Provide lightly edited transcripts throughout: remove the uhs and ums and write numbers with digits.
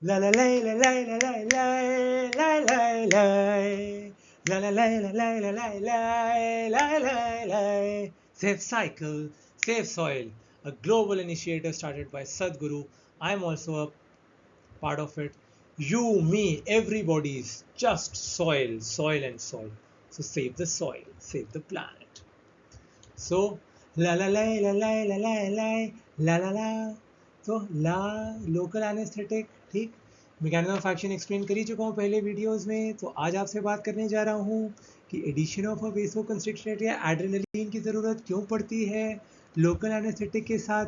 La la la la la la la la la la la. La la la la la la la la la la la. Save cycle, save soil. A global initiative started by Sadhguru. I'm also a part of it. You, me, everybody's just soil, soil and soil. So save the soil, save the planet. So la la la la la la la la la la la. तो ला local anaesthetic, ठीक। Mechanism of action explain कर ही चुका हूँ पहले videos में। तो आज आपसे बात करने जा रहा हूँ कि एडिशन ऑफ अ वेसोकंस्ट्रिक्टर या एड्रेनलिन की ज़रूरत क्यों पड़ती है लोकल एनेस्थेटिक के साथ।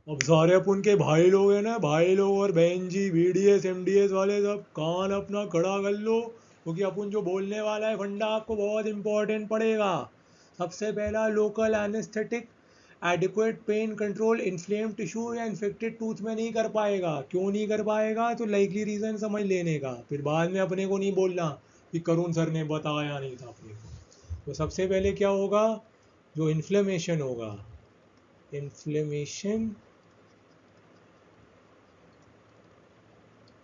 अब सारे अपन के भाई लोग हैं ना, भाई लोग और बहन जी, बीडीएस एमडीएस वाले, सब कान अपना खड़ा कर लो, क्योंकि अपन जो बोलने वाला है फंडा आपको बहुत इंपॉर्टेंट पड़ेगा। सबसे पहला, local anaesthetic adequate pain control inflame tissue या इन्फेक्टेड टूथ में नहीं कर पाएगा। क्यों नहीं कर पाएगा? तो लाइकली रीजन समझ लेने का, फिर बाद में अपने को नहीं बोलना कि करुण सर ने बताया नहीं था अपने को। तो सबसे पहले क्या होगा, जो इन्फ्लेमेशन होगा, inflammation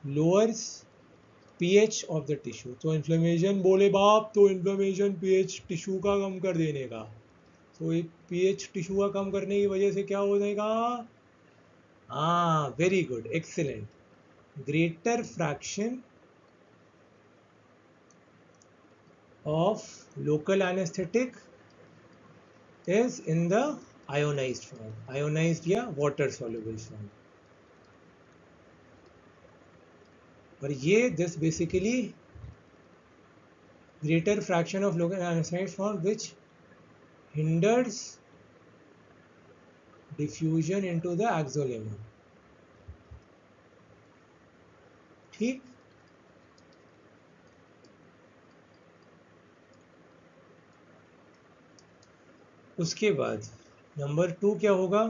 lowers pH of the tissue. तो इन्फ्लेमेशन बोले बाप, तो इन्फ्लेमेशन पीएच टिश्यू का कम कर देने का। तो एक पीएच टिश्यू का कम करने की वजह से क्या हो जाएगा? हाँ, very good, excellent. Greater fraction of local anaesthetic is in the ionised form, ionised या वाटर सॉल्युबल फॉर्म। और ये this basically greater fraction of local anesthetic form which hinders diffusion into the axolemma, ठीक। उसके बाद number 2 क्या होगा,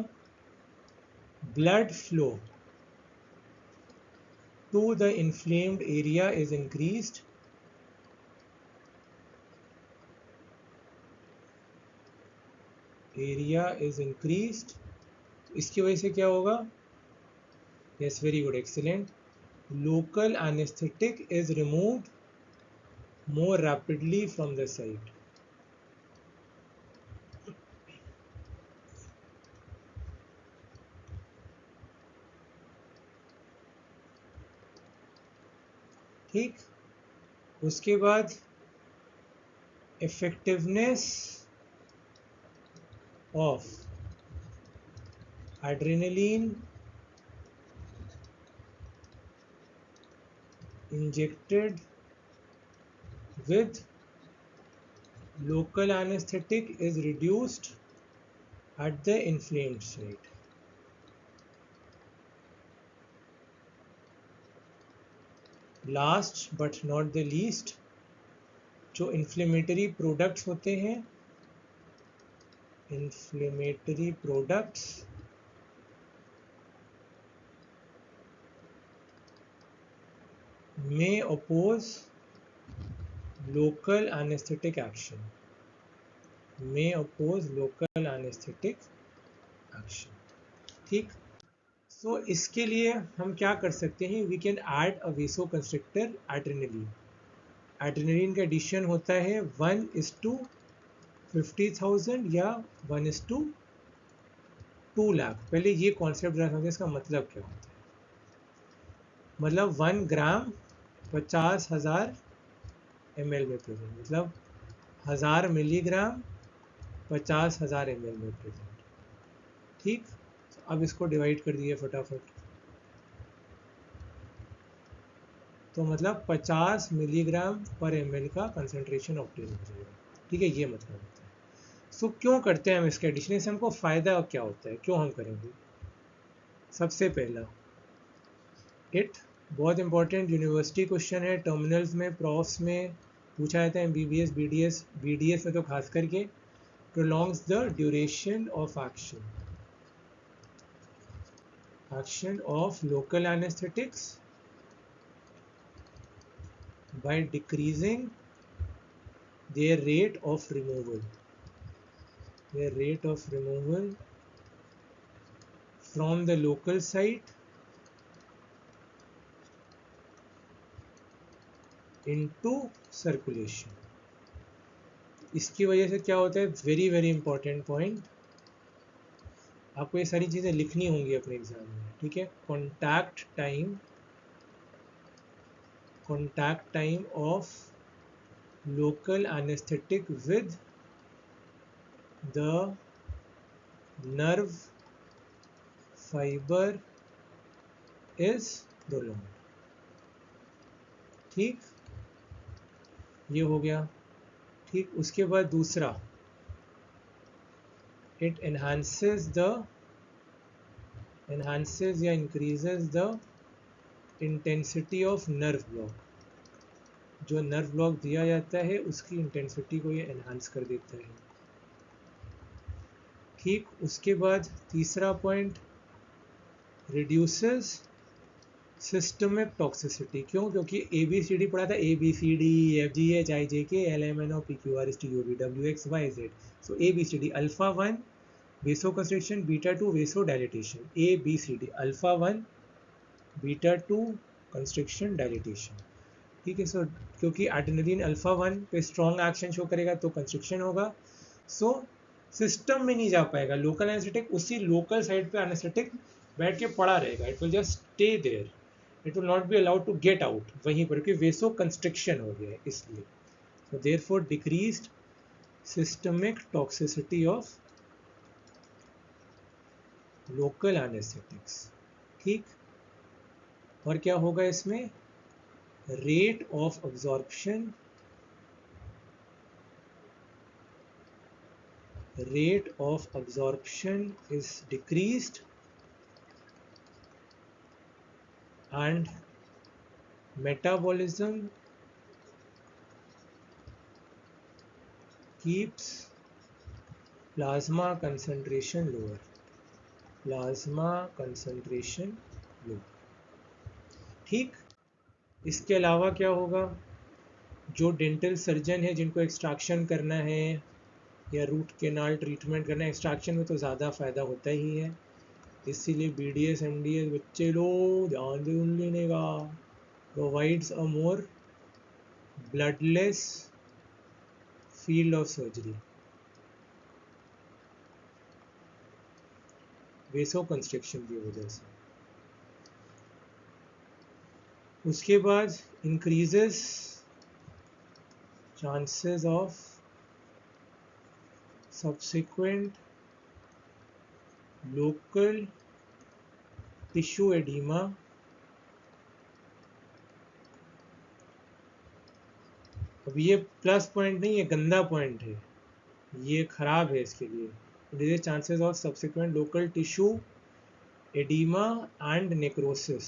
blood flow to the inflamed area is increased, area is increased। इसकी वजह से क्या होगा? yes, very good, excellent। local anesthetic is removed more rapidly from the site। ठीक। उसके बाद effectiveness of adrenaline injected with local anesthetic is reduced at the inflamed site। Last but not the least, जो inflammatory products होते हैं, inflammatory products may oppose local anaesthetic action, may oppose local anaesthetic action, ठीक। So इसके लिए हम क्या कर सकते हैं, we can add a vasoconstrictor adrenaline. Adrenaline का एडिशन होता है 1:50,000 या 1:2 लाख। पहले ये कॉन्सेप्ट रखा है, इसका मतलब क्या होता है। मतलब 1 ग्राम 50,000 ml में प्रेजेंट, मतलब 1000 मिलीग्राम 50,000 ml में प्रेजेंट, ठीक। अब इसको डिवाइड कर दिए फटाफट, तो मतलब 50 मिलीग्राम पर ml का कंसंट्रेशन ऑब्टेन हो जाएगा, ठीक है। ये मतलब होता है। सो क्यों करते हैं हम इसके एडिशन से, हमको फ़ायदा क्या होता है, क्यों हम करेंगे। सबसे पहला, इट बहुत इंपॉर्टेंट यूनिवर्सिटी क्वेश्चन है, टर्मिनल्स में, प्रॉफ्स में पूछा जाता है, एमबीबीएस बीडीएस में तो खास करके। Prolongs the duration of action of local anaesthetics by decreasing their rate of removal, from the local site into circulation. इसकी वजह से क्या होता है, वेरी वेरी इंपॉर्टेंट पॉइंट, आपको ये सारी चीज़ें लिखनी होंगी अपने एग्जाम में, ठीक है। Contact time of local anaesthetic with the nerve fibre is prolonged. ठीक, ये हो गया। ठीक, उसके बाद दूसरा, इट enhances या increases the intensity of nerve block। जो नर्व ब्लॉक दिया जाता है उसकी इंटेंसिटी को ये एनहांस कर देता है। ठीक, उसके बाद तीसरा पॉइंट, रिड्यूसेस सिस्टमिक टॉक्सिसिटी। क्यों? क्योंकि ABCD पढ़ा था, ABCDEFGHIJK LMNO PQR STUV WXYZ। सो ABCD, alpha 1 vasoconstriction, beta 2 वेसोडाइलेटेशन, ABCD, alpha 1 beta 2 constriction dilatation. ठीक है। सो क्योंकि एड्रेनलिन अल्फा 1 पे स्ट्रॉन्ग एक्शन शो करेगा तो कंस्ट्रिक्शन होगा। सो सिस्टम में नहीं जा पाएगा, लोकल एनेस्थेटिक उसी लोकल साइड पे एनेस्थेटिक बैठ के पड़ा रहेगा, it will just stay there, it will not be allowed to get out वहीं पर, क्योंकि वेसो कंस्ट्रिक्शन हो गया है इसलिए। So therefore decreased systemic toxicity of local anaesthetics. ठीक, और क्या होगा इसमें, rate of absorption is decreased and metabolism keeps plasma concentration lower। ठीक, इसके अलावा क्या होगा, जो डेंटल सर्जन है जिनको एक्सट्रैक्शन करना है या रूट केनाल ट्रीटमेंट करना है, एक्सट्रैक्शन में तो ज़्यादा फ़ायदा होता ही है, इसीलिए BDS MDS बच्चे लोग ध्यान से सुन लेने का, provides a more bloodless field of surgery वेसो construction की वजह से। उसके बाद increases chances of subsequent local tissue edema अब ये प्लस पॉइंट नहीं है, गंदा पॉइंट है, ये खराब है इसके लिए। Increases chances of subsequent local tissue oedema and necrosis.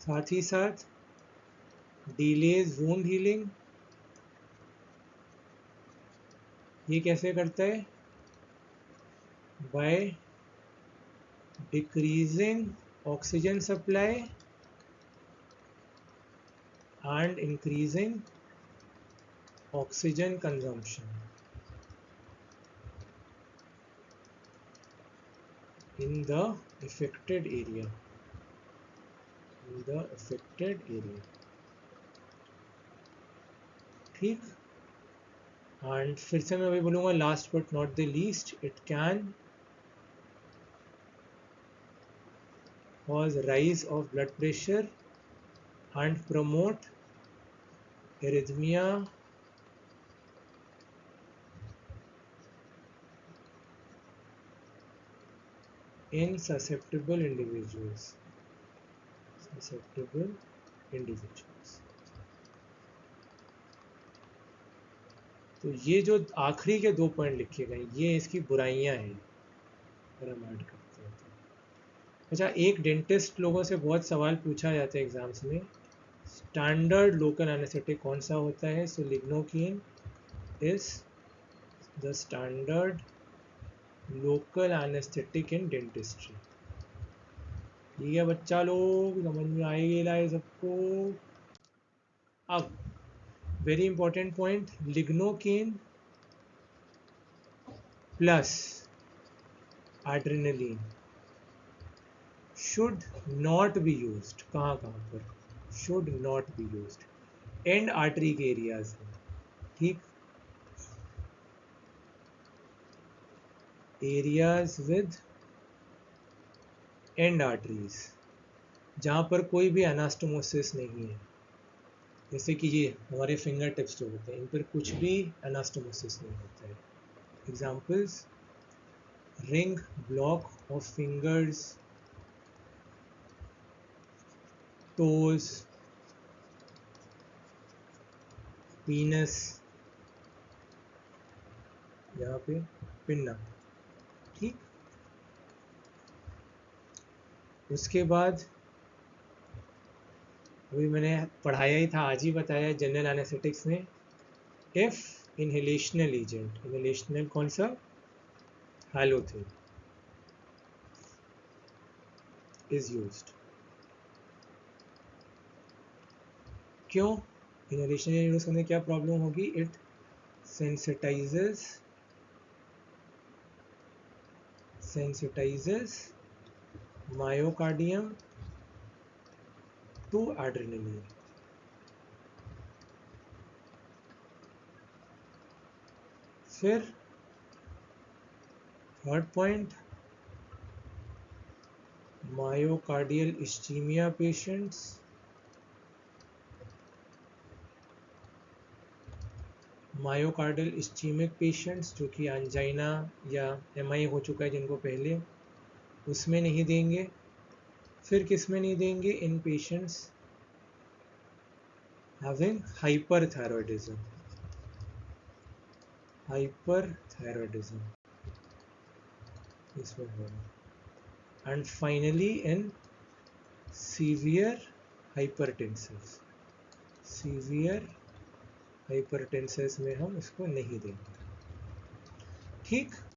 साथ ही साथ डिलेज वुंड हीलिंग। ये कैसे करता है, by decreasing oxygen supply and increasing oxygen consumption in the affected area। ठीक, एंड फिर से मैं वही बोलूँगा, last but not the least, it can cause rise of blood pressure and promote arrhythmia in susceptible individuals। तो ये जो आखिरी के 2 पॉइंट लिखे गए, ये इसकी बुराइयां हैं अगर हम ऐड करते हैं तो। अच्छा, एक डेंटिस्ट लोगों से बहुत सवाल पूछा जाता है एग्जाम्स में, स्टैंडर्ड लोकल एनेस्थेटिक कौन सा होता है। So lignocaine is the standard local anaesthetic in dentistry. ठीक है बच्चा लोग, समझ में आएगा है सबको। अब very important point, lignocaine plus adrenaline should not be used, कहाँ कहाँ पर should not be used, end artery के एरियाज में, ठीक, एरियाज विद एंड आर्टरीज, जहाँ पर कोई भी अनास्टोमोसिस नहीं है, जैसे कि ये हमारे फिंगर टिप्स जो होते हैं इन पर कुछ भी अनास्टोमोसिस नहीं होता है. Examples, ring block of fingers, toes, पीनस, यहाँ पे पिन्ना, ठीक. उसके बाद अभी मैंने पढ़ाया ही था, आज ही बताया जनरल एनेस्थेटिक्स में, इफ इनहेलेशनल एजेंट, इनहेलेशनल कौन सा, हैलोथिन इज यूज्ड. क्यों इनहेलेशन यूज करने क्या प्रॉब्लम होगी, it sensitizes myocardium to adrenaline. फिर third point, myocardial ischaemia patients, myocardial ischaemic patients जो कि एंजाइना या एमआई हो चुका है जिनको पहले, उसमें नहीं देंगे. फिर किस में नहीं देंगे, इन पेशेंट्स हैविंग हाइपरथायरॉयडिज्म, हाइपरथायरॉयडिज्म इसमें होगा. And finally in severe hypertensive, severe hypertensive में हम इसको नहीं देंगे, ठीक.